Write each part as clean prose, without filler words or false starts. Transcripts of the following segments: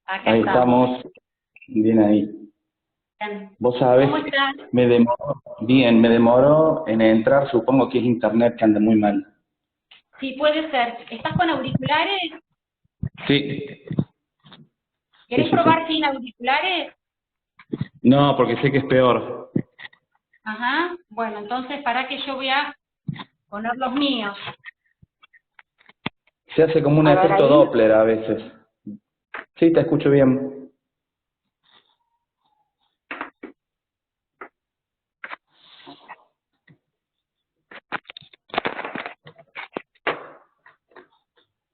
Acá Ahí estamos. estamos, bien ahí. Bien. Vos sabés, ¿Cómo estás? me demoró en entrar, supongo que es internet que anda muy mal. Sí, puede ser. ¿Estás con auriculares? Sí, sí, ¿Querés sí, probar sí. sin auriculares? No, porque sé que es peor. Ajá. Bueno, entonces para que yo voy a poner los míos. Se hace como un A ver efecto ahí. Doppler a veces. Sí, te escucho bien.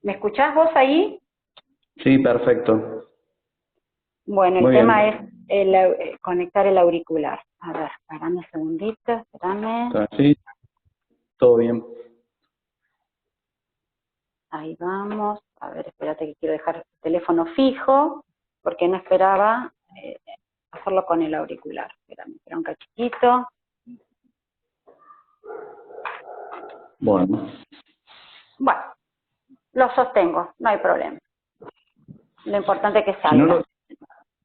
¿Me escuchás vos ahí? Sí, perfecto. Bueno, el Muy tema es bien. conectar el auricular. A ver, espérame un segundito, espérame. Sí, todo bien. Ahí vamos. A ver, espérate que quiero dejar el teléfono fijo, porque no esperaba hacerlo con el auricular. Espérame, espera un cachitito. Bueno. Bueno, lo sostengo, no hay problema. Lo importante es que Si no salga. lo,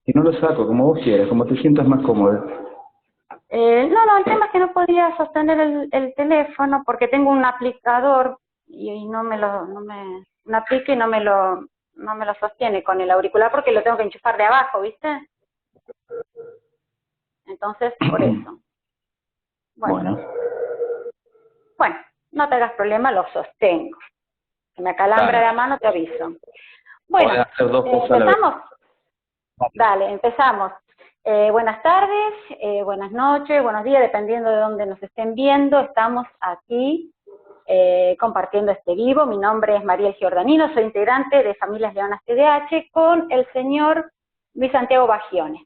si no lo saco, como vos quieras, como te sientas más cómodo. No, el tema es que no podía sostener el teléfono porque tengo un aplicador y no aplica y no me lo sostiene con el auricular porque lo tengo que enchufar de abajo, ¿viste? Entonces, por eso. Bueno, Bueno, bueno, no te hagas problema, lo sostengo. Si me acalambra dale. la mano, te aviso. Podés Bueno, hacer dos cosas a la vez. ¿empezamos? Dale, empezamos. Buenas tardes, buenas noches, buenos días, dependiendo de dónde nos estén viendo. Estamos aquí compartiendo este vivo. Mi nombre es Mariel Giordanino, soy integrante de Familias Leonas TDAH con el señor Luis Santiago Bagione,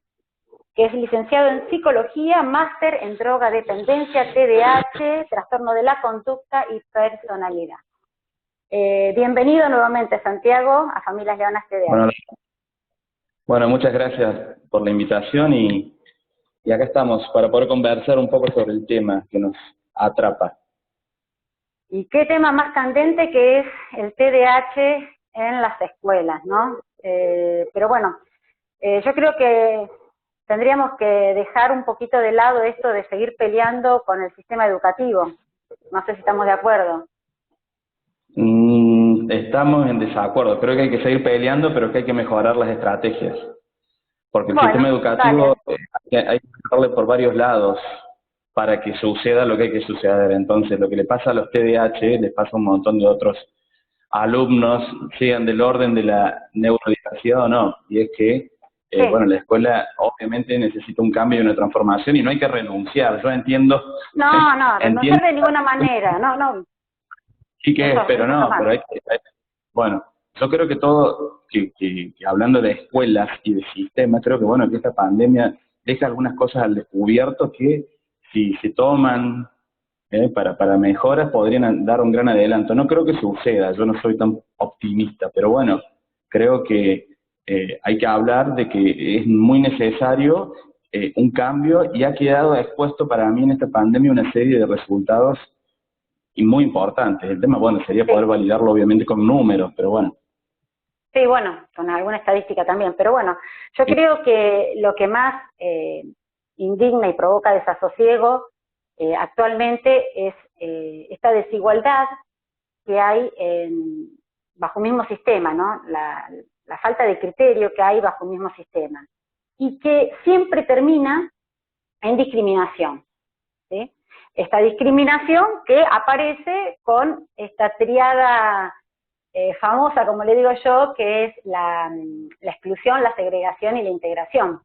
que es licenciado en Psicología, máster en Droga Dependencia, TDAH, Trastorno de la Conducta y Personalidad. Bienvenido nuevamente, Santiago, a Familias Leonas Bueno, TDAH. bueno, muchas gracias por la invitación y acá estamos para poder conversar un poco sobre el tema que nos atrapa. Y qué tema más candente que es el TDAH en las escuelas, ¿no? Pero bueno, yo creo que tendríamos que dejar un poquito de lado esto de seguir peleando con el sistema educativo. No sé si estamos de acuerdo. Estamos en desacuerdo. Creo que hay que seguir peleando, pero que hay que mejorar las estrategias. Porque el sistema Bueno, educativo dale. hay que darle por varios lados para que suceda lo que hay que suceder. Entonces, lo que le pasa a los TDAH, les pasa a un montón de otros alumnos, sean del orden de la neurodiversidad o no. Y es que, bueno, Sí. la escuela obviamente necesita un cambio y una transformación y no hay que renunciar. Yo entiendo, No, no, entiendo renunciar de ninguna manera. No, no, sí que es, pero eso no, jamás. pero bueno, yo creo que todo, que hablando de escuelas y de sistemas, creo que bueno, que esta pandemia deja algunas cosas al descubierto que si se toman para mejoras podrían dar un gran adelanto. No creo que suceda, yo no soy tan optimista, pero bueno, creo que hay que hablar de que es muy necesario un cambio y ha quedado expuesto para mí en esta pandemia una serie de resultados y muy importantes. El tema, bueno, sería poder Sí. validarlo obviamente con números, pero bueno. Sí, bueno, con alguna estadística también, pero bueno, yo creo que lo que más indigna y provoca desasosiego actualmente es esta desigualdad que hay bajo un mismo sistema, ¿no? La falta de criterio que hay bajo un mismo sistema y que siempre termina en discriminación, ¿sí? Esta discriminación que aparece con esta triada famosa, como le digo yo, que es la exclusión, la segregación y la integración.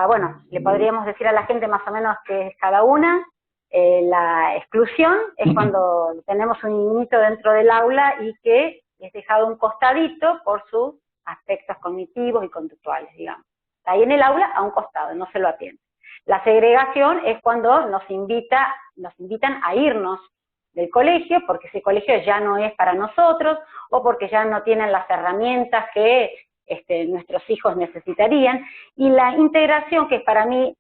Bueno, le podríamos decir a la gente más o menos qué es cada una. La exclusión es cuando tenemos un niñito dentro del aula y que es dejado un costadito por sus aspectos cognitivos y conductuales, digamos. Está ahí en el aula a un costado, no se lo atiende. La segregación es cuando nos invitan a irnos del colegio porque ese colegio ya no es para nosotros o porque ya no tienen las herramientas que nuestros hijos necesitarían. Y la integración, que es para mí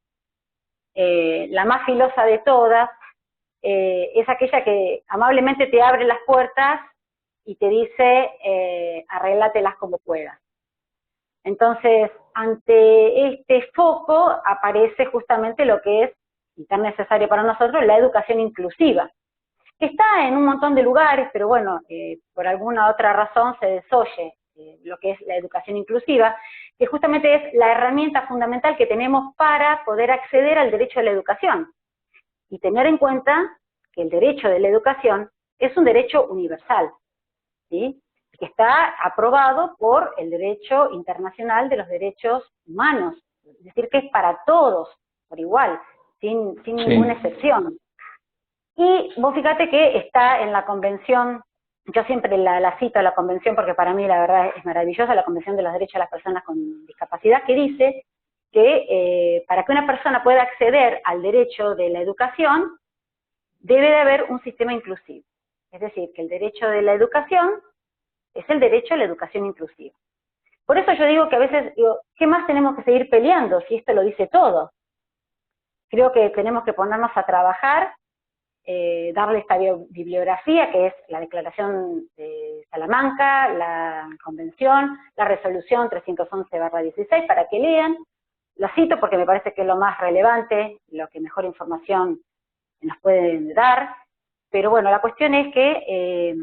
la más filosa de todas, es aquella que amablemente te abre las puertas y te dice arréglátelas como puedas. Entonces, ante este foco aparece justamente lo que es, y tan necesario para nosotros, la educación inclusiva, que está en un montón de lugares, pero bueno, por alguna otra razón se desoye lo que es la educación inclusiva, que justamente es la herramienta fundamental que tenemos para poder acceder al derecho a la educación. Y tener en cuenta que el derecho de la educación es un derecho universal, ¿sí? Que está aprobado por el derecho internacional de los derechos humanos, es decir, que es para todos, por igual, sin ninguna excepción. Y vos fíjate que está en la convención, yo siempre la cito a la convención porque para mí la verdad es maravillosa, la Convención de los Derechos de las Personas con Discapacidad, que dice que para que una persona pueda acceder al derecho de la educación, debe de haber un sistema inclusivo. Es decir, que el derecho de la educación es el derecho a la educación inclusiva. Por eso yo digo que a veces, digo, ¿qué más tenemos que seguir peleando si esto lo dice todo? Creo que tenemos que ponernos a trabajar, darle esta bibliografía, que es la Declaración de Salamanca, la Convención, la Resolución 311/16, para que lean. Lo cito porque me parece que es lo más relevante, lo que mejor información nos pueden dar, pero bueno, la cuestión es que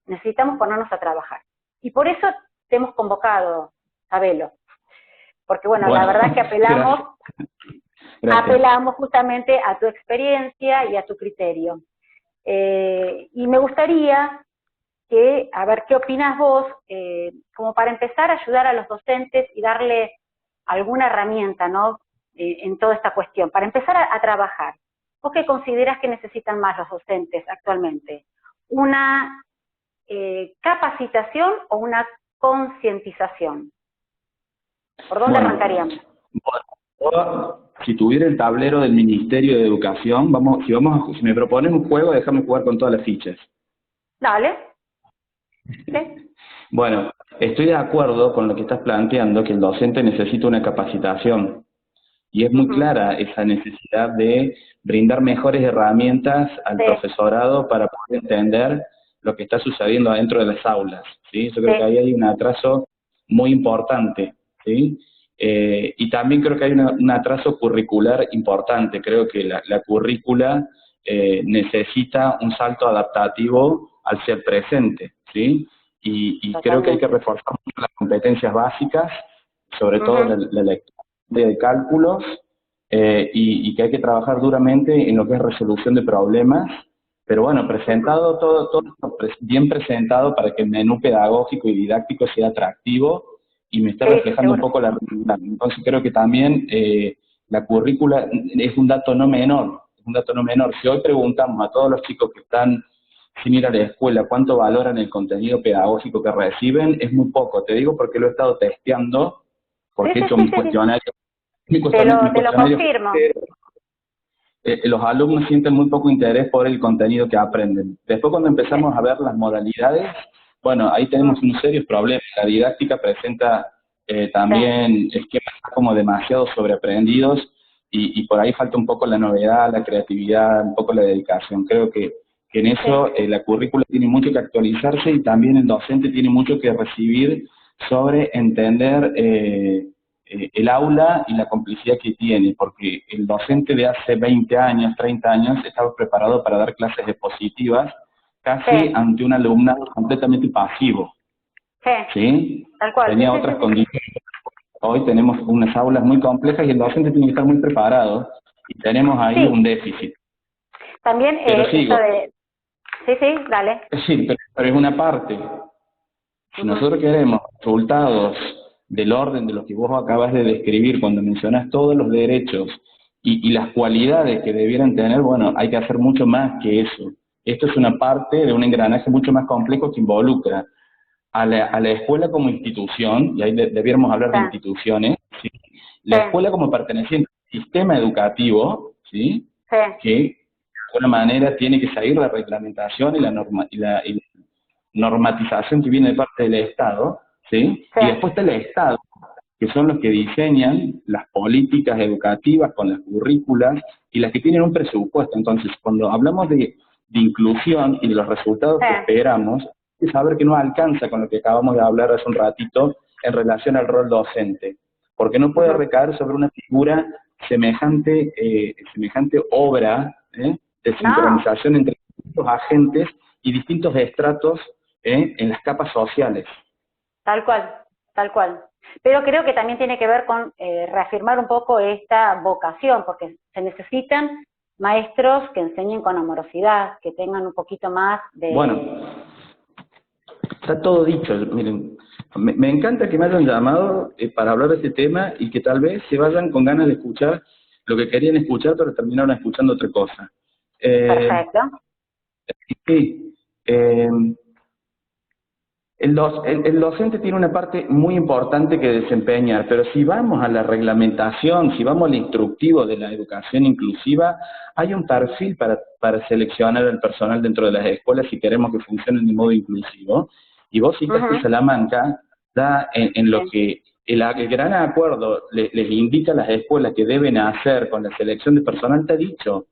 necesitamos ponernos a trabajar. Y por eso te hemos convocado, Sabelo, porque bueno, la verdad es que apelamos justamente a tu experiencia y a tu criterio. Y me gustaría que, a ver, ¿qué opinas vos? Como para empezar a ayudar a los docentes y darle alguna herramienta, ¿no? En toda esta cuestión, para empezar a trabajar. ¿Vos qué considerás que necesitan más los docentes actualmente? ¿Una capacitación o una concientización? ¿Por dónde arrancaríamos? Bueno, si tuviera el tablero del Ministerio de Educación, si me propones un juego, déjame jugar con todas las fichas. Dale. ¿Sí? Bueno, estoy de acuerdo con lo que estás planteando, que el docente necesita una capacitación. Y es muy clara esa necesidad de brindar mejores herramientas al profesorado para poder entender lo que está sucediendo adentro de las aulas, ¿sí? Yo creo que ahí hay un atraso muy importante, ¿sí? Y también creo que hay un atraso curricular importante. Creo que la currícula necesita un salto adaptativo hacia el presente, ¿sí? Y creo que hay que reforzar mucho las competencias básicas, sobre todo la lectura de cálculos, y que hay que trabajar duramente en lo que es resolución de problemas, pero bueno, presentado todo bien presentado para que el menú pedagógico y didáctico sea atractivo y me esté reflejando un poco la realidad. Entonces creo que también la currícula es un dato no menor, Si hoy preguntamos a todos los chicos que están sin ir a la escuela cuánto valoran el contenido pedagógico que reciben, es muy poco. Te digo porque lo he estado testeando, porque he hecho mi cuestionario. Te lo confirmo. Los alumnos sienten muy poco interés por el contenido que aprenden. Después cuando empezamos a ver las modalidades, bueno, ahí tenemos unos serios problemas. La didáctica presenta también esquemas como demasiado sobreaprendidos y por ahí falta un poco la novedad, la creatividad, un poco la dedicación. Creo que en eso la currícula tiene mucho que actualizarse y también el docente tiene mucho que recibir sobre entender el aula y la complicidad que tiene, porque el docente de hace 20 años, 30 años, estaba preparado para dar clases expositivas casi ante un alumnado completamente pasivo. ¿Sí? Tal cual. Tenía otras condiciones. Hoy tenemos unas aulas muy complejas y el docente tiene que estar muy preparado y tenemos ahí un déficit. También eso de... Sí, dale. Sí, pero es una parte. Si nosotros queremos resultados del orden de lo que vos acabas de describir cuando mencionas todos los derechos y las cualidades que debieran tener, bueno, hay que hacer mucho más que eso. Esto es una parte de un engranaje mucho más complejo que involucra a la escuela como institución, y ahí debiéramos hablar de instituciones, ¿sí? La escuela como perteneciente al sistema educativo, ¿sí? Que de alguna manera tiene que seguir la reglamentación y la normatización que viene de parte del Estado, ¿sí? Y después está el Estado, que son los que diseñan las políticas educativas con las currículas y las que tienen un presupuesto. Entonces, cuando hablamos de inclusión y de los resultados que esperamos, hay que saber que no alcanza con lo que acabamos de hablar hace un ratito, en relación al rol docente, porque no puede recaer sobre una figura semejante obra de sincronización entre distintos agentes y distintos estratos en las capas sociales. Tal cual, tal cual. Pero creo que también tiene que ver con reafirmar un poco esta vocación, porque se necesitan maestros que enseñen con amorosidad, que tengan un poquito más de... Bueno, está todo dicho. Miren, me encanta que me hayan llamado para hablar de este tema y que tal vez se vayan con ganas de escuchar lo que querían escuchar, pero terminaron escuchando otra cosa. Perfecto. Sí. El docente tiene una parte muy importante que desempeñar, pero si vamos a la reglamentación, si vamos al instructivo de la educación inclusiva, hay un perfil para seleccionar el personal dentro de las escuelas si queremos que funcionen de modo inclusivo. Y vos citaste Salamanca, da en lo que el gran acuerdo les indica a las escuelas que deben hacer con la selección de personal, está dicho.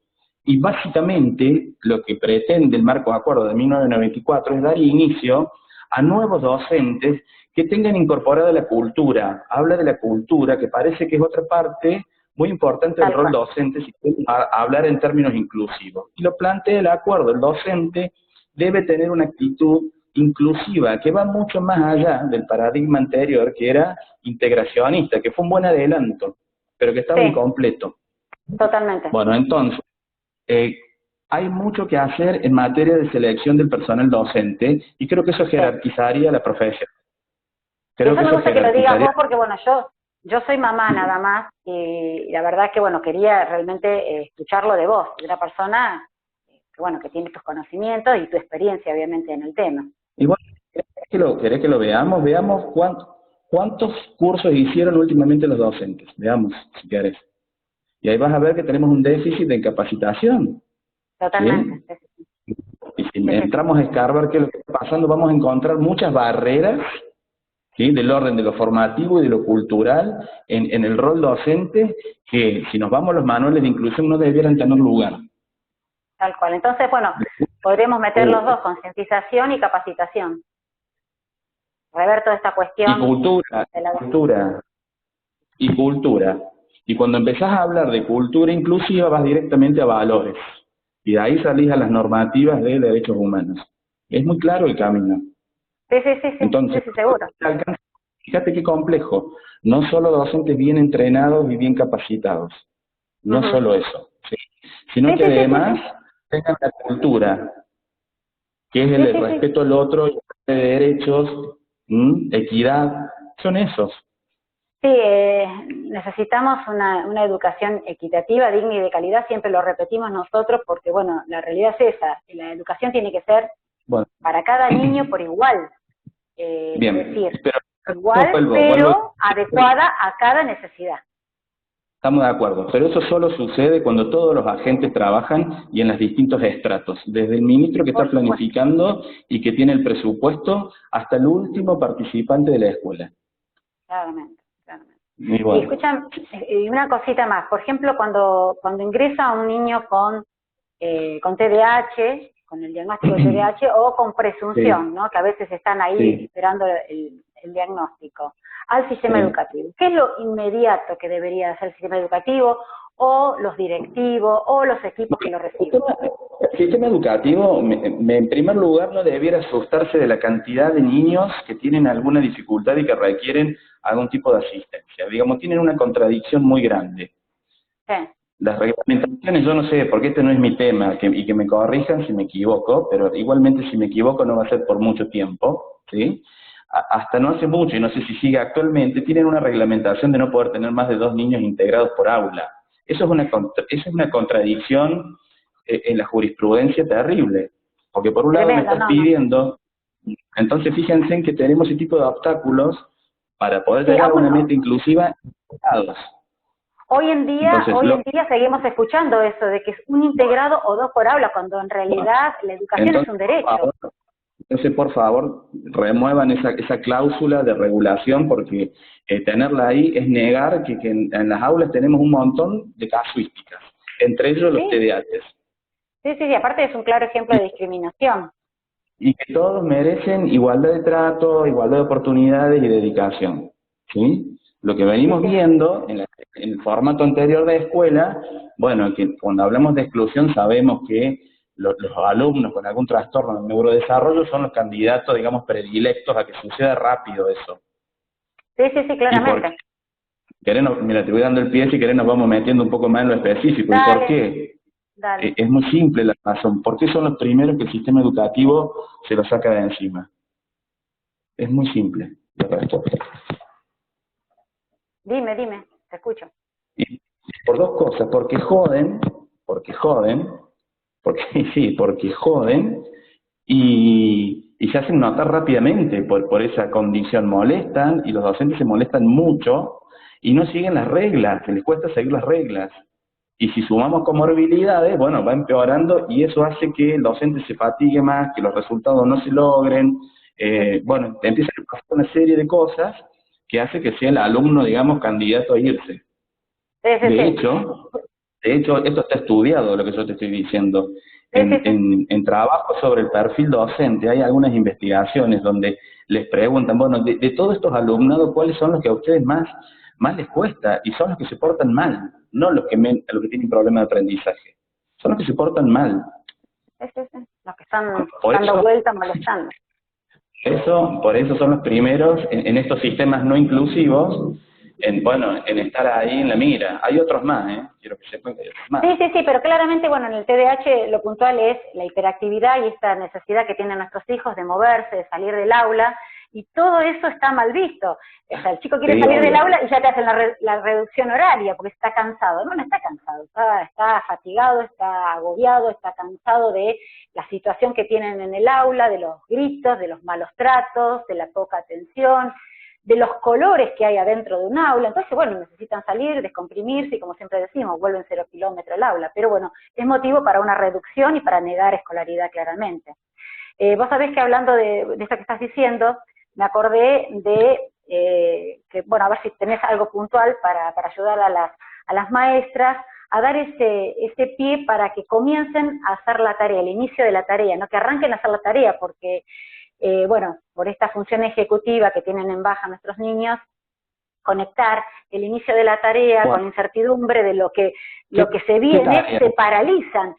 Y básicamente lo que pretende el marco de acuerdo de 1994 es dar inicio a nuevos docentes que tengan incorporada la cultura. Habla de la cultura, que parece que es otra parte muy importante del rol docente, si queremos hablar en términos inclusivos. Y lo plantea el acuerdo, el docente debe tener una actitud inclusiva, que va mucho más allá del paradigma anterior, que era integracionista, que fue un buen adelanto, pero que estaba incompleto. Totalmente. Bueno, entonces, hay mucho que hacer en materia de selección del personal docente y creo que eso jerarquizaría la profesión. Eso me gusta que lo digas vos porque, bueno, yo soy mamá nada más y la verdad que, bueno, quería realmente escucharlo de vos, de una persona que, bueno, que tiene tus conocimientos y tu experiencia, obviamente, en el tema. Y bueno, ¿querés que lo veamos? Veamos cuántos cursos hicieron últimamente los docentes. Veamos, si querés. Y ahí vas a ver que tenemos un déficit de capacitación. Totalmente. ¿Sí? Y si entramos a escarbar qué es lo que está pasando, vamos a encontrar muchas barreras, ¿sí?, del orden de lo formativo y de lo cultural en el rol docente, que si nos vamos a los manuales de inclusión no debieran tener lugar. Tal cual. Entonces, bueno, podremos meter los dos, concientización y capacitación. Rever toda esta cuestión. Y cultura. Y cuando empezás a hablar de cultura inclusiva, vas directamente a valores. Y de ahí salís a las normativas de derechos humanos. Es muy claro el camino. Sí. Entonces, sí, seguro. Fíjate qué complejo. No solo docentes bien entrenados y bien capacitados. No solo eso. ¿Sí? Sino que además tengan la cultura, que es el respeto al otro, el de derechos, equidad. Son esos. Sí, necesitamos una educación equitativa, digna y de calidad, siempre lo repetimos nosotros porque, bueno, la realidad es esa, la educación tiene que ser para cada niño por igual, bien, es decir, pero igual pero adecuada a cada necesidad. Estamos de acuerdo, pero eso solo sucede cuando todos los agentes trabajan y en los distintos estratos, desde el ministro que está planificando y que tiene el presupuesto hasta el último participante de la escuela. Claramente. Y bueno. Y escuchan, una cosita más, por ejemplo, cuando ingresa un niño con TDAH, con el diagnóstico de TDAH o con presunción, ¿no?, que a veces están ahí esperando el diagnóstico, al sistema educativo. ¿Qué es lo inmediato que debería hacer el sistema educativo o los directivos o los equipos que lo reciben? El sistema educativo, en primer lugar, no debiera asustarse de la cantidad de niños que tienen alguna dificultad y que requieren algún tipo de asistencia. Digamos, tienen una contradicción muy grande. Sí. Las reglamentaciones, yo no sé, porque este no es mi tema, y que me corrijan si me equivoco, pero igualmente si me equivoco no va a ser por mucho tiempo, ¿sí? Hasta no hace mucho, y no sé si sigue actualmente, tienen una reglamentación de no poder tener más de 2 niños integrados por aula. Eso es una contradicción en la jurisprudencia terrible, porque por un lado me estás pidiendo, entonces fíjense en que tenemos ese tipo de obstáculos para poder llegar a una meta inclusiva. Hoy en día seguimos escuchando eso de que es un integrado o 2 por aula, cuando en realidad la educación es un derecho. Entonces, por favor, remuevan esa cláusula de regulación, porque tenerla ahí es negar que en las aulas tenemos un montón de casuísticas, entre ellos los TDAH. Sí, aparte es un claro ejemplo de discriminación. y que todos merecen igualdad de trato, igualdad de oportunidades y dedicación, ¿sí? Lo que venimos viendo en el formato anterior de escuela, bueno, que cuando hablamos de exclusión sabemos que los alumnos con algún trastorno del neurodesarrollo son los candidatos, digamos, predilectos a que suceda rápido eso. Sí, sí, sí, claramente. Mira, te voy dando el pie, si querés nos vamos metiendo un poco más en lo específico. Dale, ¿Y por qué? dale. Es muy simple la razón. ¿Por qué son los primeros que el sistema educativo se los saca de encima? Es muy simple la respuesta. Dime, te escucho. Y por dos cosas, porque joden, porque joden, y se hacen notar rápidamente por esa condición, molestan, y los docentes se molestan mucho, y no siguen las reglas, se les cuesta seguir las reglas. Y si sumamos comorbilidades, bueno, va empeorando, y eso hace que el docente se fatigue más, que los resultados no se logren, bueno, te empiezan a pasar una serie de cosas que hace que sea el alumno, digamos, candidato a irse. De hecho, esto está estudiado, lo que yo te estoy diciendo. En trabajo sobre el perfil docente hay algunas investigaciones donde les preguntan, bueno, de todos estos alumnados, ¿cuáles son los que a ustedes más les cuesta? Y son los que se portan mal, no los que tienen problemas de aprendizaje. Son los que se portan mal. Los que están dando vueltas, molestando. Por eso son los primeros en estos sistemas no inclusivos, en estar ahí en la mira. Hay otros más, quiero que sepan que hay otros más. Sí, pero claramente, bueno, en el TDAH lo puntual es la hiperactividad y esta necesidad que tienen nuestros hijos de moverse, de salir del aula, y todo eso está mal visto. O sea, el chico quiere salir del aula y ya te hacen la reducción horaria porque está cansado. No está cansado, está fatigado, está agobiado, está cansado de la situación que tienen en el aula, de los gritos, de los malos tratos, de la poca atención, de los colores que hay adentro de un aula. Entonces, bueno, necesitan salir, descomprimirse, y como siempre decimos, vuelven 0 kilómetros el aula. Pero bueno, es motivo para una reducción y para negar escolaridad claramente. Vos sabés que hablando de esto que estás diciendo, me acordé de que, bueno, a ver si tenés algo puntual para ayudar a las maestras a dar ese pie para que comiencen a hacer la tarea, el inicio de la tarea, no que arranquen a hacer la tarea, porque bueno, por esta función ejecutiva que tienen en baja nuestros niños, conectar el inicio de la tarea con la incertidumbre de lo que se viene, se paralizan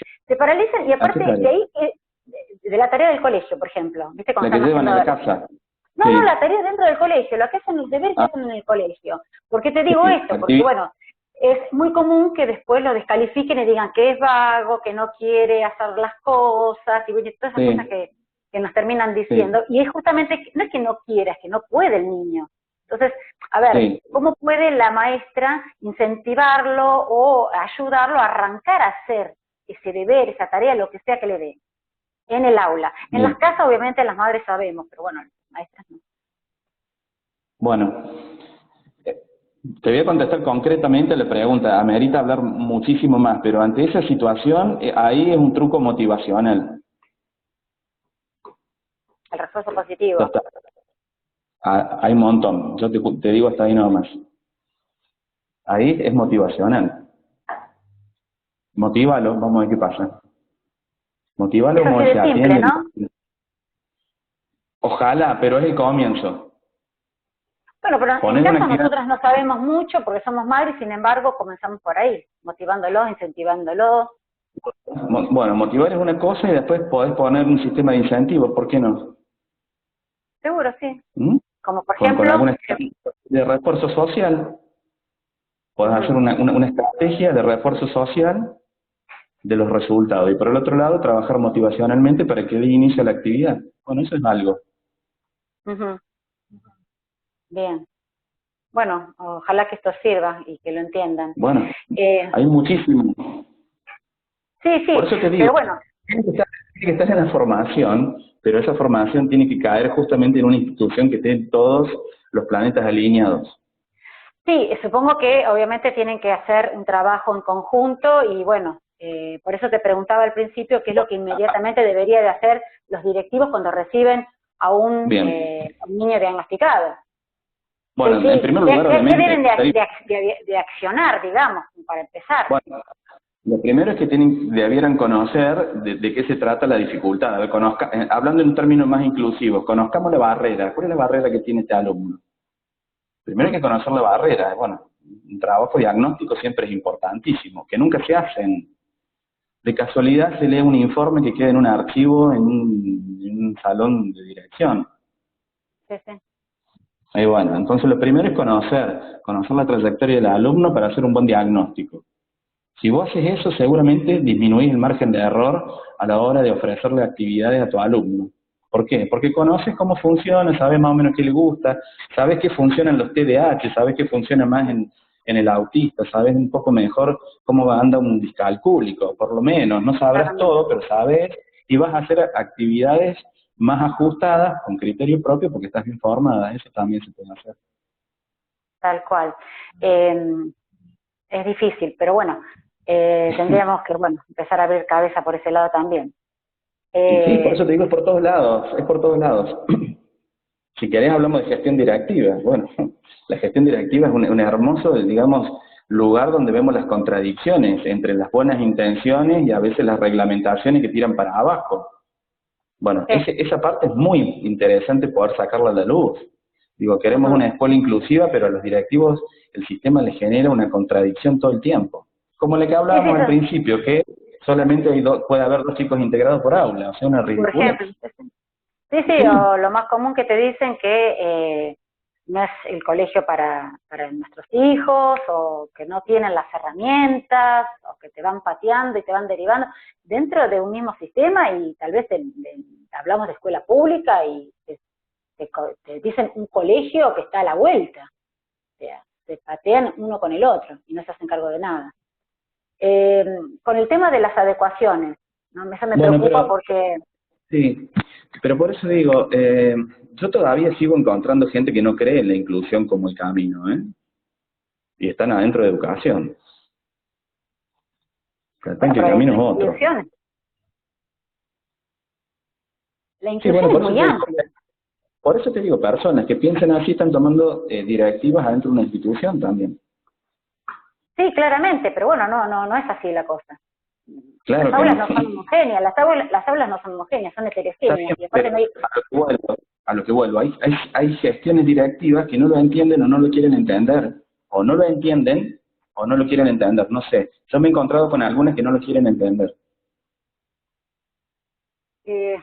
y aparte de ahí, de la tarea del colegio, por ejemplo, ¿viste? La que llevan a la casa. No, la tarea dentro del colegio, lo que hacen los deberes que hacen en el colegio. ¿Por qué te digo esto? Porque bueno, es muy común que después lo descalifiquen y digan que es vago, que no quiere hacer las cosas, y todas esas cosas que nos terminan diciendo, y es justamente, no es que no quiera, es que no puede el niño. Entonces, a ver, ¿cómo puede la maestra incentivarlo o ayudarlo a arrancar a hacer ese deber, esa tarea, lo que sea que le dé, en el aula? En las casas, obviamente, las madres sabemos, pero bueno, las maestras no. Bueno, te voy a contestar concretamente la pregunta, amerita hablar muchísimo más, pero ante esa situación, ahí es un truco motivacional. El refuerzo positivo. Hay un montón, yo te digo hasta ahí nada más. Ahí es motivacional. Motívalo, vamos a ver qué pasa. Motívalo como se atiende. ¿No? Ojalá, pero es el comienzo. Bueno, pero en caso nosotras no sabemos mucho porque somos madres, sin embargo comenzamos por ahí, motivándolos, incentivándolos. Bueno, motivar es una cosa y después podés poner un sistema de incentivos, ¿por qué no? Seguro, sí. Como por con ejemplo... alguna estrategia de refuerzo social. Podés hacer una estrategia de refuerzo social de los resultados. Y por el otro lado, trabajar motivacionalmente para que dé inicio a la actividad. Bueno, eso es algo. Bien. Bueno, ojalá que esto sirva y que lo entiendan. Bueno, hay muchísimo. Sí, por eso te digo, pero bueno. Tiene que estar en la formación, pero esa formación tiene que caer justamente en una institución que esté todos los planetas alineados. Sí, supongo que obviamente tienen que hacer un trabajo en conjunto y bueno, por eso te preguntaba al principio qué es lo que inmediatamente debería de hacer los directivos cuando reciben a un niño diagnosticado. Bueno, en primer lugar, obviamente... ¿Qué deben de accionar, digamos, para empezar? Bueno, Lo primero es que debieran conocer de qué se trata la dificultad. A ver, hablando en términos más inclusivos, conozcamos la barrera. ¿Cuál es la barrera que tiene este alumno? Primero hay que conocer la barrera. Bueno, un trabajo diagnóstico siempre es importantísimo, que nunca se hacen. De casualidad se lee un informe que queda en un archivo en un salón de dirección. Sí, sí. Y bueno, entonces lo primero es conocer la trayectoria del alumno para hacer un buen diagnóstico. Si vos haces eso, seguramente disminuís el margen de error a la hora de ofrecerle actividades a tu alumno. ¿Por qué? Porque conoces cómo funciona, sabes más o menos qué le gusta, sabes qué funcionan los TDAH, sabes qué funciona más en el autista, sabes un poco mejor cómo anda un discalcúlico, por lo menos. No sabrás Claramente. todo, pero sabes y vas a hacer actividades más ajustadas, con criterio propio, porque estás bien formada. Eso también se puede hacer. Tal cual. Es difícil, pero bueno, tendríamos que, bueno, empezar a abrir cabeza por ese lado también. Y sí, por eso Eh, te digo, es por todos lados, es por todos lados. Si querés hablamos de gestión directiva. Bueno, la gestión directiva es un hermoso, digamos, lugar donde vemos las contradicciones entre las buenas intenciones y a veces las reglamentaciones que tiran para abajo. Bueno, esa parte es muy interesante poder sacarla a la luz. Digo, queremos Ujú. una escuela inclusiva, pero a los directivos el sistema les genera una contradicción todo el tiempo. Como la que Sí, sí, hablábamos al principio, que solamente puede haber 2 chicos integrados por aula, o sea, una por ridiculez. ejemplo. Sí, sí, Sí, o lo más común que te dicen que no es el colegio para nuestros hijos, o que no tienen las herramientas, o que te van pateando y te van derivando dentro de un mismo sistema, y tal vez hablamos de escuela pública y te dicen un colegio que está a la vuelta. O sea, se patean uno con el otro y no se hacen cargo de nada. Con el tema de las adecuaciones, ¿no? Eso me bueno, preocupa pero porque... sí, pero por eso digo, yo todavía sigo encontrando gente que no cree en la inclusión como el camino, ¿eh? Y están adentro de educación. Creen Bueno, que el pero camino es otro. la Sí, inclusión bueno, es por eso muy te digo, amplia. personas que piensan así están tomando directivas adentro de una institución también. Sí, claramente, pero bueno, no es así la cosa. Las Claro que aulas no. no son homogéneas, las aulas no son homogéneas, son Está heterogéneas, bien, y aparte pero no hay... a lo que vuelvo, hay gestiones directivas que no lo entienden o no lo quieren entender, o no lo entienden o no lo quieren entender, no sé. Yo me he encontrado con algunas que no lo quieren entender. eh,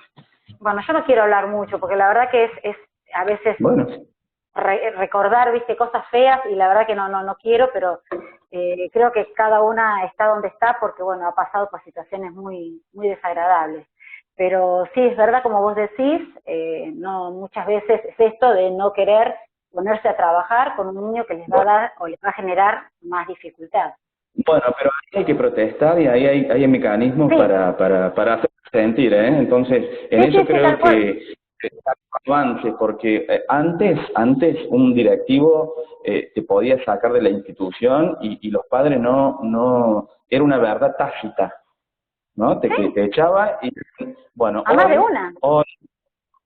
bueno, yo no quiero hablar mucho, porque la verdad que es a veces Bueno, recordar, viste, cosas feas, y la verdad que no quiero, pero creo que cada una está donde está porque, bueno, ha pasado por situaciones muy desagradables. Pero sí, es verdad, como vos decís, no, muchas veces es esto de no querer ponerse a trabajar con un niño que les va a bueno, dar o les va a generar más dificultad. bueno, pero ahí hay que protestar y ahí hay mecanismos Sí, para hacer sentir, ¿eh? Entonces, en eso sí, creo tal cual. que está avance, porque antes un directivo te podía sacar de la institución y los padres no, era una verdad tácita, ¿no? Sí, Te echaba y, bueno, a más de una. hoy,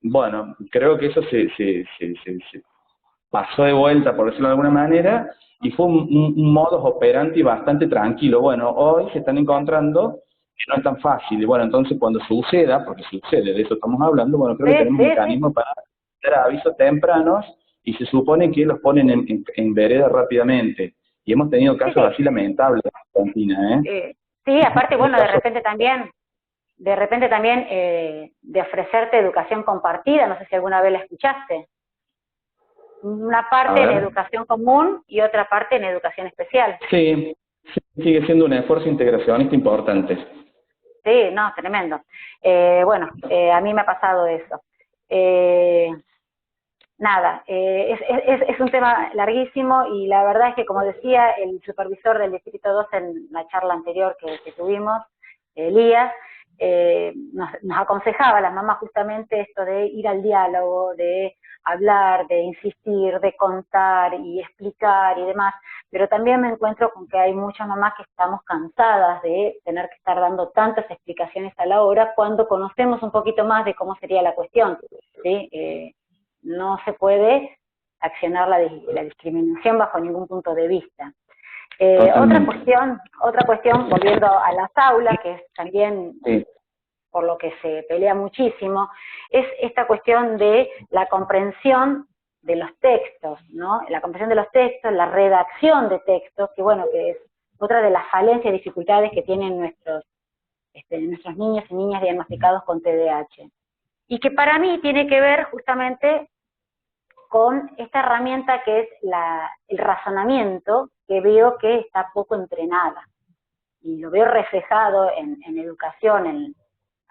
bueno, creo que eso se pasó de vuelta, por decirlo de alguna manera, y fue un modus operandi bastante tranquilo. Bueno, hoy se están encontrando que no es tan fácil. Y bueno, entonces cuando suceda, porque sucede, de eso estamos hablando, bueno, creo Sí, que tenemos sí, sí. mecanismos para dar avisos tempranos y se supone que los ponen en vereda rápidamente. Y hemos tenido Sí, casos sí. así lamentables en Argentina, ¿eh? Sí, aparte, El bueno, caso, de repente también de ofrecerte educación compartida, no sé si alguna vez la escuchaste. Una a parte en ver, educación común y otra parte en educación especial. sí, sigue siendo un esfuerzo integracionista importante. Sí, no, tremendo. Bueno, a mí me ha pasado eso. Eh, Nada, es un tema larguísimo, y la verdad es que, como decía el supervisor del Distrito 2 en la charla anterior que tuvimos, Elías, nos aconsejaba a las mamás justamente esto de ir al diálogo, de hablar, de insistir, de contar y explicar y demás, pero también me encuentro con que hay muchas mamás que estamos cansadas de tener que estar dando tantas explicaciones a la hora cuando conocemos un poquito más de cómo sería la cuestión, ¿sí? No se puede accionar la discriminación bajo ningún punto de vista. Otra cuestión, volviendo a las aulas, que es también Sí. por lo que se pelea muchísimo, es esta cuestión de la comprensión de los textos, ¿no? La comprensión de los textos, la redacción de textos, que bueno, que es otra de las falencias y dificultades que tienen nuestros niños y niñas diagnosticados con TDAH. Y que para mí tiene que ver justamente con esta herramienta que es el razonamiento, que veo que está poco entrenada. Y lo veo reflejado en educación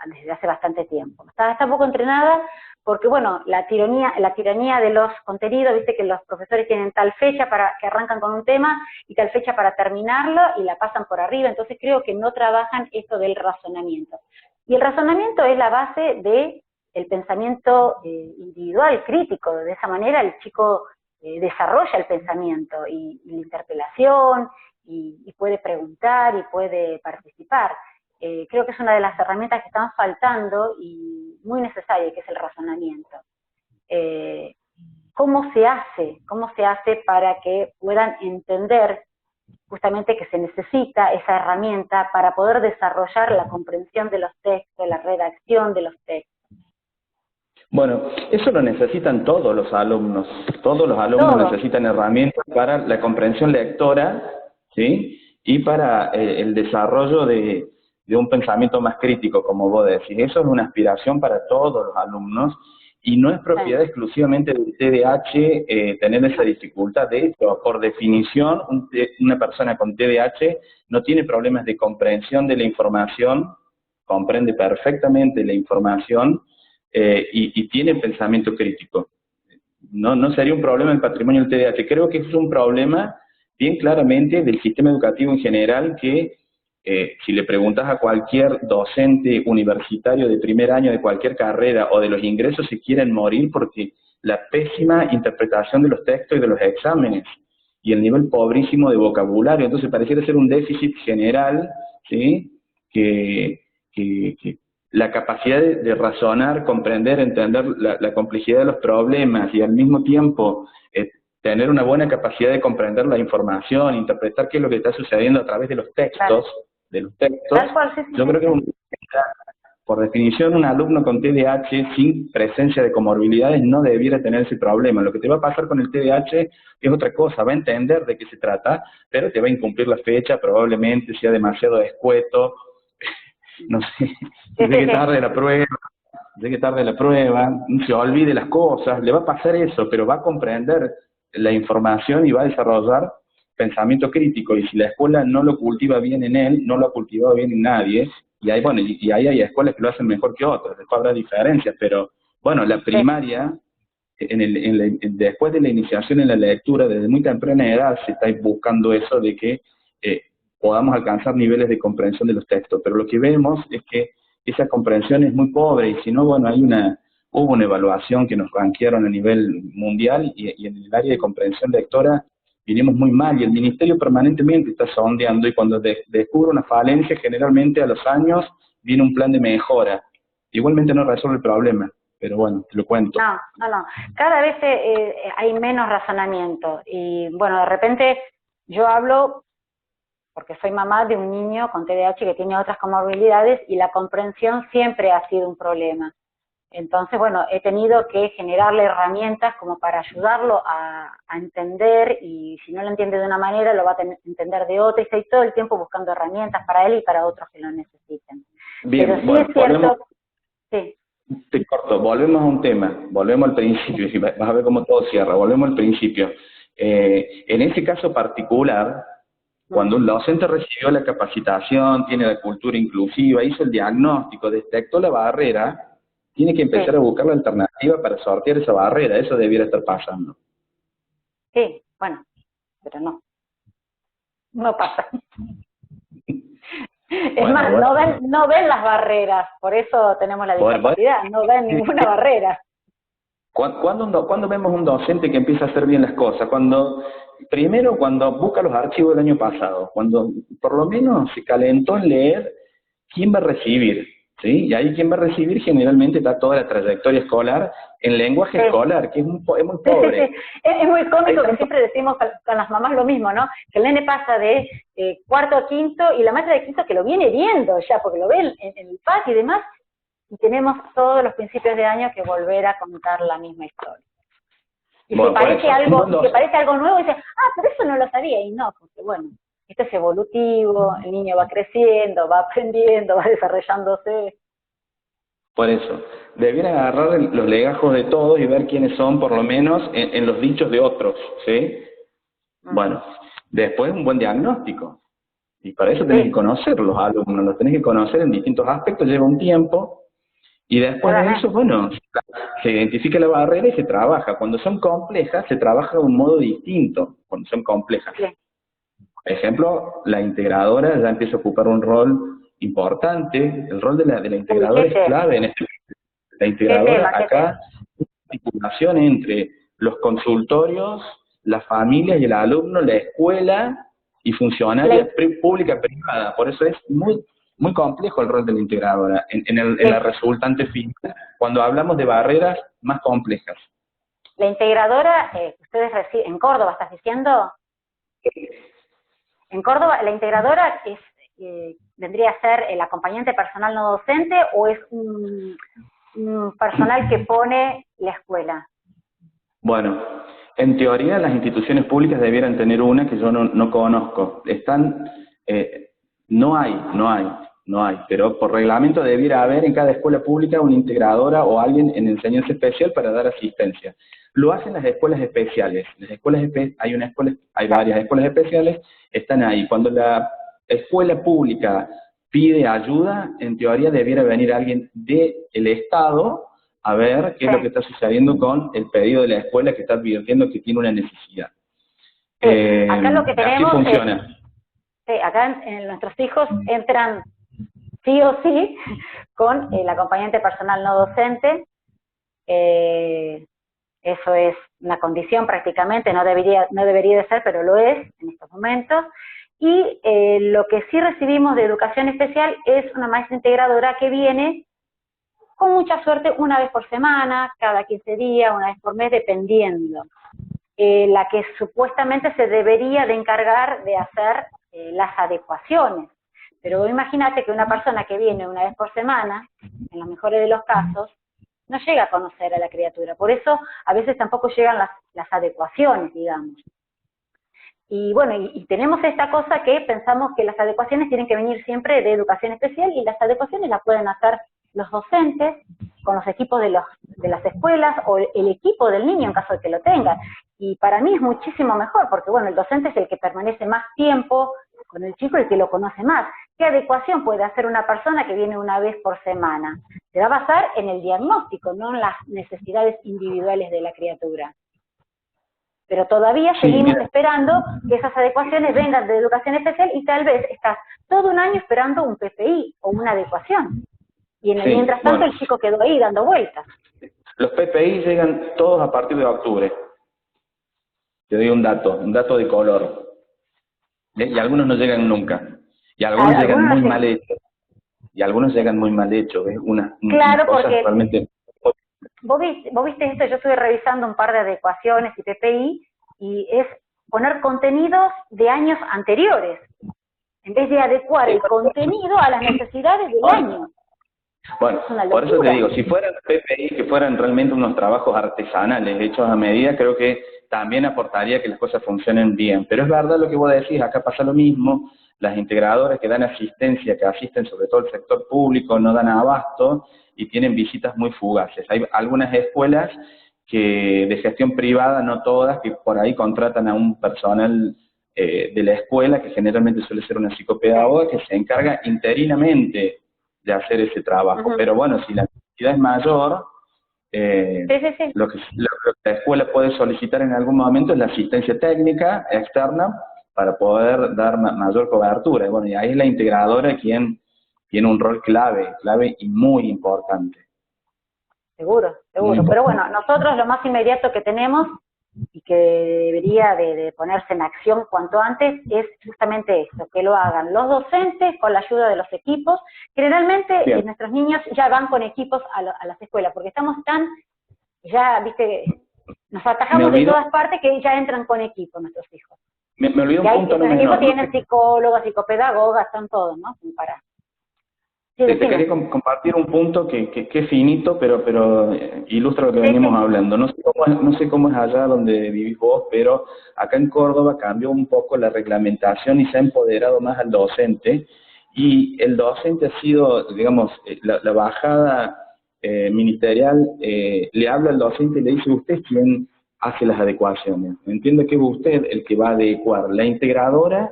desde hace bastante tiempo. Está poco entrenada porque, bueno, la tiranía de los contenidos, viste que los profesores tienen tal fecha que arrancan con un tema y tal fecha para terminarlo y la pasan por arriba, entonces creo que no trabajan esto del razonamiento. Y el razonamiento es la base de el pensamiento individual, crítico. De esa manera el chico desarrolla el pensamiento y la interpelación y puede preguntar y puede participar. Creo que es una de las herramientas que están faltando y muy necesaria, que es el razonamiento. ¿Cómo se hace para que puedan entender justamente que se necesita esa herramienta para poder desarrollar la comprensión de los textos, la redacción de los textos? Bueno, eso lo necesitan todos los alumnos. Todos los alumnos necesitan herramientas para la comprensión lectora, ¿sí? Y para el desarrollo de un pensamiento más crítico, como vos decís. Eso es una aspiración para todos los alumnos y no es propiedad exclusivamente del TDAH tener esa dificultad. De hecho, por definición, una persona con TDAH no tiene problemas de comprensión de la información, comprende perfectamente la información, y tiene pensamiento crítico. No sería un problema el patrimonio del TDAH. Creo que es un problema bien claramente del sistema educativo en general que, si le preguntas a cualquier docente universitario de primer año de cualquier carrera o de los ingresos, se quieren morir porque la pésima interpretación de los textos y de los exámenes y el nivel pobrísimo de vocabulario. Entonces pareciera ser un déficit general, ¿sí? que la capacidad de razonar, comprender, entender la complejidad de los problemas y al mismo tiempo tener una buena capacidad de comprender la información, interpretar qué es lo que está sucediendo a través de los textos, yo creo que por definición un alumno con TDAH sin presencia de comorbilidades no debiera tener ese problema. Lo que te va a pasar con el TDAH es otra cosa, va a entender de qué se trata, pero te va a incumplir la fecha, probablemente sea demasiado escueto, no sé, llegue tarde la prueba, se olvide las cosas, le va a pasar eso, pero va a comprender la información y va a desarrollar pensamiento crítico, y si la escuela no lo cultiva bien en él, no lo ha cultivado bien en nadie, y ahí, bueno, y ahí hay escuelas que lo hacen mejor que otras, después habrá diferencias, pero bueno, la primaria, después de la iniciación en la lectura, desde muy temprana edad se está buscando eso de que podamos alcanzar niveles de comprensión de los textos, pero lo que vemos es que esa comprensión es muy pobre, y si no, bueno, hubo una evaluación que nos rankearon a nivel mundial, y en el área de comprensión lectora vinimos muy mal, y el Ministerio permanentemente está sondeando, y cuando descubre una falencia, generalmente a los años viene un plan de mejora. Igualmente no resuelve el problema, pero bueno, te lo cuento. No. Cada vez hay menos razonamiento, y bueno, de repente yo hablo porque soy mamá de un niño con TDAH que tiene otras comorbilidades, y la comprensión siempre ha sido un problema. Entonces, bueno, he tenido que generarle herramientas como para ayudarlo a entender, y si no lo entiende de una manera, lo va a entender de otra, y estoy todo el tiempo buscando herramientas para él y para otros que lo necesiten. Bien, pero sí, bueno, es cierto, sí. Te corto, volvemos a un tema, volvemos al principio, y vas a ver cómo todo cierra, volvemos al principio. En ese caso particular, cuando un docente recibió la capacitación, tiene la cultura inclusiva, hizo el diagnóstico, detectó la barrera, tiene que empezar a buscar la alternativa para sortear esa barrera. Eso debiera estar pasando. Sí, bueno, pero no pasa. Es más, no ven las barreras, por eso tenemos la discapacidad, no ven ninguna barrera. ¿Cuándo vemos un docente que empieza a hacer bien las cosas? Primero cuando busca los archivos del año pasado, cuando por lo menos se calentó en leer quién va a recibir, ¿sí? Y ahí quien va a recibir generalmente está toda la trayectoria escolar en lenguaje escolar, que es muy pobre. Sí. Es muy cómico que siempre decimos con las mamás lo mismo, ¿no? Que el nene pasa de cuarto a quinto y la maestra de quinto que lo viene viendo ya, porque lo ve en el patio y demás, y tenemos todos los principios de año que volver a contar la misma historia. Y bueno, si parece algo nuevo, dice, pero eso no lo sabía, y no, porque bueno, esto es evolutivo, el niño va creciendo, va aprendiendo, va desarrollándose. Por eso, debiera agarrar los legajos de todos y ver quiénes son, por lo menos, en los dichos de otros, ¿sí? Bueno, después un buen diagnóstico. Y para eso tenés que conocer los alumnos, los tenés que conocer en distintos aspectos, lleva un tiempo. Y después de eso, bueno, se identifica la barrera y se trabaja. Cuando son complejas, se trabaja de un modo distinto, cuando son complejas. Sí. Por ejemplo, la integradora ya empieza a ocupar un rol importante. El rol de la integradora es clave en este. La integradora acá es una articulación entre los consultorios, las familias y el alumno, la escuela y funcionarias pública privada. Por eso es muy complejo el rol de la integradora en la resultante final, cuando hablamos de barreras más complejas. La integradora, ustedes reciben, en Córdoba, ¿estás diciendo? En Córdoba, la integradora vendría a ser el acompañante personal no docente o es un personal que pone la escuela. Bueno, en teoría las instituciones públicas debieran tener una que yo no conozco. No hay, pero por reglamento debiera haber en cada escuela pública una integradora o alguien en enseñanza especial para dar asistencia. Lo hacen las escuelas especiales. Hay varias escuelas especiales, están ahí. Cuando la escuela pública pide ayuda, en teoría debiera venir alguien del Estado a ver qué es lo que está sucediendo con el pedido de la escuela que está advirtiendo que tiene una necesidad. Acá lo que tenemos así funciona. Acá nuestros hijos entran sí o sí con el acompañante personal no docente. Eso es una condición prácticamente, no debería de ser, pero lo es en estos momentos. Y lo que sí recibimos de educación especial es una maestra integradora que viene con mucha suerte una vez por semana, cada 15 días, una vez por mes, dependiendo. La que supuestamente se debería de encargar de hacer las adecuaciones. Pero imagínate que una persona que viene una vez por semana, en los mejores de los casos, no llega a conocer a la criatura. Por eso a veces tampoco llegan las adecuaciones, digamos. Y bueno, y tenemos esta cosa que pensamos que las adecuaciones tienen que venir siempre de educación especial y las adecuaciones las pueden hacer los docentes con los equipos de las escuelas o el equipo del niño en caso de que lo tenga. Y para mí es muchísimo mejor porque, bueno, el docente es el que permanece más tiempo con el chico y el que lo conoce más. ¿Qué adecuación puede hacer una persona que viene una vez por semana? Se va a basar en el diagnóstico, no en las necesidades individuales de la criatura. Pero todavía seguimos esperando que esas adecuaciones vengan de educación especial y tal vez estás todo un año esperando un PPI o una adecuación. Y mientras tanto el chico quedó ahí dando vueltas. Los PPI llegan todos a partir de octubre. Te doy un dato de color. Y algunos no llegan nunca. Y algunos llegan muy mal hechos. Y algunos llegan muy mal hechos. Claro, porque realmente... ¿Vos viste esto? Yo estuve revisando un par de adecuaciones y PPI, y es poner contenidos de años anteriores, en vez de adecuar el contenido a las necesidades del año. Bueno, por eso te digo, si fueran PPI, que fueran realmente unos trabajos artesanales hechos a medida, creo que también aportaría que las cosas funcionen bien. Pero es verdad lo que vos decís, acá pasa lo mismo, las integradoras que dan asistencia, que asisten sobre todo el sector público, no dan abasto y tienen visitas muy fugaces. Hay algunas escuelas que de gestión privada, no todas, que por ahí contratan a un personal de la escuela, que generalmente suele ser una psicopedagoga, que se encarga interinamente de hacer ese trabajo. Pero bueno, si la necesidad es mayor, Lo que la escuela puede solicitar en algún momento es la asistencia técnica externa para poder dar mayor cobertura. Y bueno, y ahí es la integradora quien tiene un rol clave y muy importante. Seguro. Pero bueno, nosotros lo más inmediato que tenemos y que debería de ponerse en acción cuanto antes, es justamente esto, que lo hagan los docentes con la ayuda de los equipos. Generalmente nuestros niños ya van con equipos a las escuelas, porque estamos tan, ya, viste, nos atajamos de todas partes que ya entran con equipo nuestros hijos. Me olvidé un punto no menor. Tienen psicólogos, psicopedagogas, están todos, ¿no? Para... Sí, te quería compartir un punto que es finito, pero ilustra lo que venimos hablando. No sé cómo es allá donde vivís vos, pero acá en Córdoba cambió un poco la reglamentación y se ha empoderado más al docente, y el docente ha sido, digamos, la bajada ministerial le habla al docente y le dice: usted es quien hace las adecuaciones. Entiende que es usted el que va a adecuar. La integradora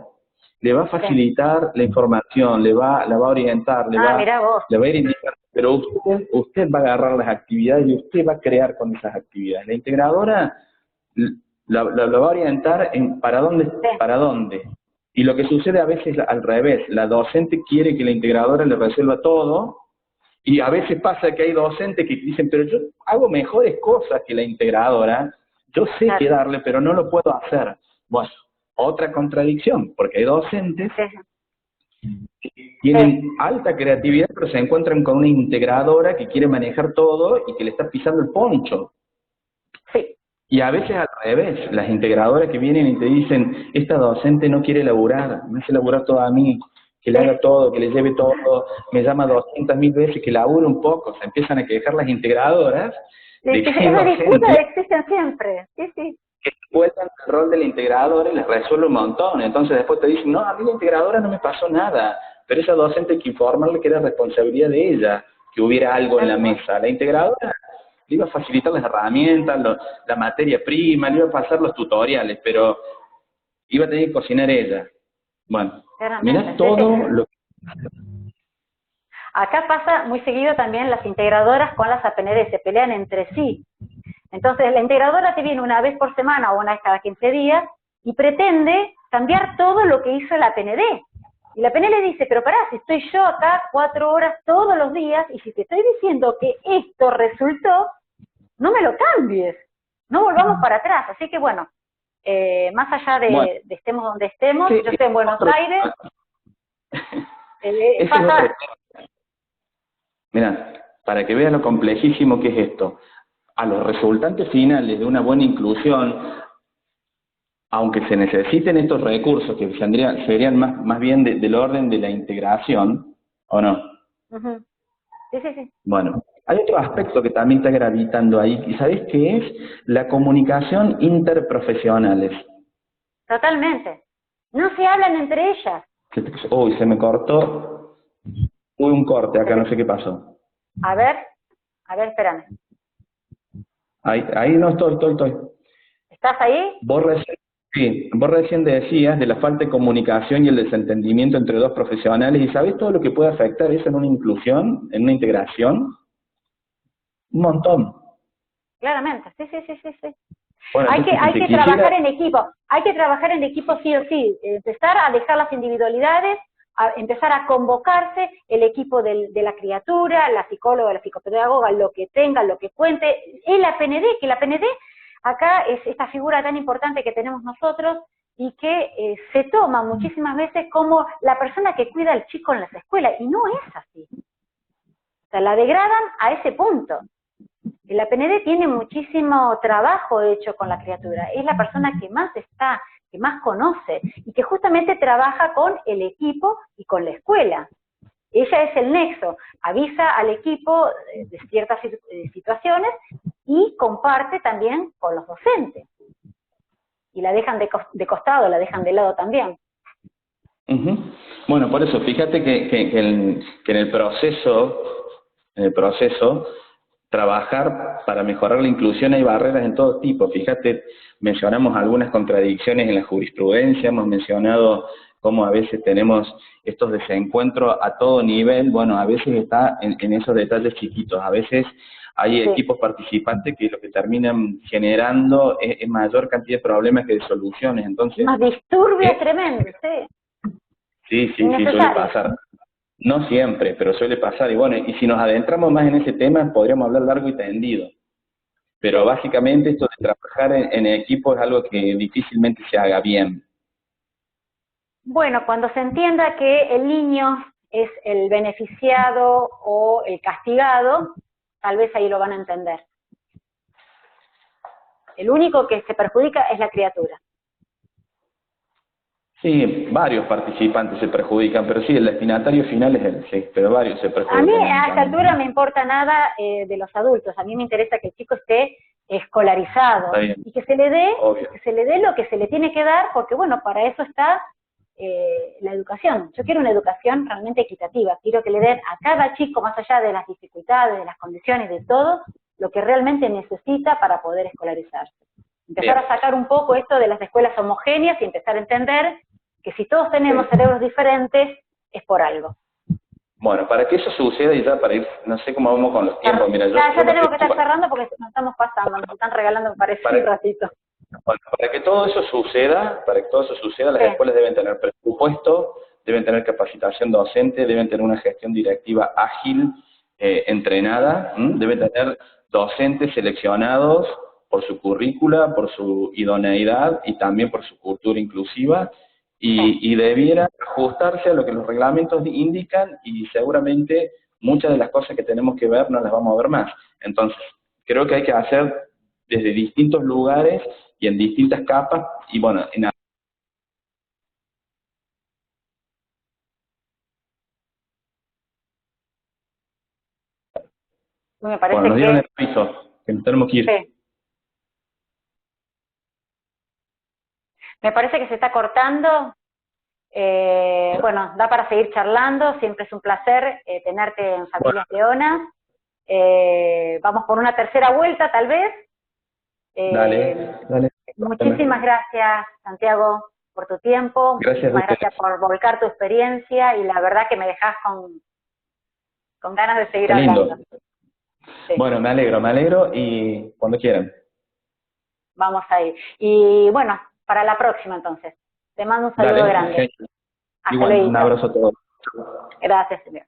le va a facilitar la información, la va a orientar, le va a ir indicando, pero usted va a agarrar las actividades y usted va a crear con esas actividades. La integradora la va a orientar en para dónde. Y lo que sucede a veces al revés, la docente quiere que la integradora le resuelva todo, y a veces pasa que hay docentes que dicen: pero yo hago mejores cosas que la integradora, yo sé qué darle, pero no lo puedo hacer. Bueno, otra contradicción, porque hay docentes que tienen alta creatividad, pero se encuentran con una integradora que quiere manejar todo y que le está pisando el poncho. Sí. Y a veces al revés, las integradoras que vienen y te dicen: esta docente no quiere laburar, me hace laburar todo a mí, que le haga todo, que le lleve todo, me llama 200.000 veces, que labure un poco. Se empiezan a quejar las integradoras de que esa disputa existen siempre, sí. Que vuelvan el rol de la integradora y les resuelve un montón. Entonces después te dicen: no, a mí la integradora no me pasó nada, pero esa docente hay que informarle que era responsabilidad de ella, que hubiera algo en la mesa. La integradora le iba a facilitar las herramientas, la materia prima, le iba a pasar los tutoriales, pero iba a tener que cocinar ella. Bueno, mirá todo lo que... Acá pasa muy seguido también las integradoras con las APND, se pelean entre sí. Entonces la integradora te viene una vez por semana o una vez cada 15 días y pretende cambiar todo lo que hizo la PND. Y la PND le dice: pero pará, si estoy yo acá 4 horas todos los días y si te estoy diciendo que esto resultó, no me lo cambies, no volvamos para atrás. Así que bueno, más allá de estemos donde estemos, yo estoy en Buenos Aires, pasa... Mirá, para que vean lo complejísimo que es esto, a los resultantes finales de una buena inclusión, aunque se necesiten estos recursos que serían más bien del orden de la integración, ¿o no? Sí. Bueno, hay otro aspecto que también está gravitando ahí, ¿y sabés qué es? La comunicación interprofesionales. Totalmente. No se hablan entre ellas. Uy, se me cortó. Hubo un corte acá, no sé qué pasó. A ver, espérame. Ahí no estoy. ¿Estás ahí? Vos recién decías de la falta de comunicación y el desentendimiento entre dos profesionales, ¿y sabés todo lo que puede afectar eso en una inclusión, en una integración? Un montón. Claramente, sí. Bueno, hay que trabajar en equipo, sí o sí, empezar a dejar las individualidades, a empezar a convocarse el equipo de la criatura, la psicóloga, la psicopedagoga, lo que tenga, lo que cuente, el APND, que la APND acá es esta figura tan importante que tenemos nosotros y que se toma muchísimas veces como la persona que cuida al chico en las escuelas, y no es así. O sea, la degradan a ese punto. El APND tiene muchísimo trabajo hecho con la criatura, es la persona que más está, que más conoce, y que justamente trabaja con el equipo y con la escuela. Ella es el nexo, avisa al equipo de ciertas situaciones y comparte también con los docentes. Y la dejan de costado, la dejan de lado también. Bueno, por eso, fíjate que en el proceso, trabajar para mejorar la inclusión hay barreras en todo tipo. Fíjate, mencionamos algunas contradicciones en la jurisprudencia, hemos mencionado cómo a veces tenemos estos desencuentros a todo nivel. Bueno, a veces está en esos detalles chiquitos, a veces hay equipos participantes que lo que terminan generando es mayor cantidad de problemas que de soluciones. Entonces, más disturbio tremendo, sí, suele pasar. No siempre, pero suele pasar. Y bueno, y si nos adentramos más en ese tema, podríamos hablar largo y tendido. Pero básicamente esto de trabajar en equipo es algo que difícilmente se haga bien. Bueno, cuando se entienda que el niño es el beneficiado o el castigado, tal vez ahí lo van a entender. El único que se perjudica es la criatura. Sí, varios participantes se perjudican, pero sí, el destinatario final es él, sí, pero varios se A mí perjudican en el a esta camino. altura no me importa nada de los adultos, a mí me interesa que el chico esté escolarizado Está bien, y que se le obvio. dé lo que se le tiene que dar, porque bueno, para eso está la educación. Yo quiero una educación realmente equitativa, quiero que le den a cada chico, más allá de las dificultades, de las condiciones, de todo, lo que realmente necesita para poder escolarizarse. Empezar Bien. a sacar un poco esto de las escuelas homogéneas y empezar a entender que si todos tenemos cerebros diferentes, es por algo. Bueno, para que eso suceda y ya para ir, no sé cómo vamos con los tiempos, mira, Ya yo tenemos que estar cerrando porque nos estamos pasando, nos están regalando, me parece, un ratito. bueno, para que todo eso suceda, las Sí. escuelas deben tener presupuesto, deben tener capacitación docente, deben tener una gestión directiva ágil, entrenada, deben tener docentes seleccionados por su currícula, por su idoneidad y también por su cultura inclusiva, y debiera ajustarse a lo que los reglamentos indican, y seguramente muchas de las cosas que tenemos que ver no las vamos a ver más. Entonces, creo que hay que hacer desde distintos lugares y en distintas capas, y bueno, Me bueno, parece nos dieron que el aviso, que nos tenemos que ir. sí. Me parece que se está cortando. Bueno, da para seguir charlando, siempre es un placer tenerte en Familias Leonas. Vamos por una tercera vuelta, tal vez. Dale. Muchísimas gracias, Santiago, por tu tiempo. Gracias a Muchísimas ustedes. gracias por volcar tu experiencia y la verdad que me dejas con ganas de seguir Qué lindo. hablando. Sí, Bueno, me alegro y cuando quieran. vamos a ir. Y bueno, para la próxima entonces. Te mando un saludo Dale, grande. genial. Hasta Igual, un luego. abrazo a todos. Gracias, señor.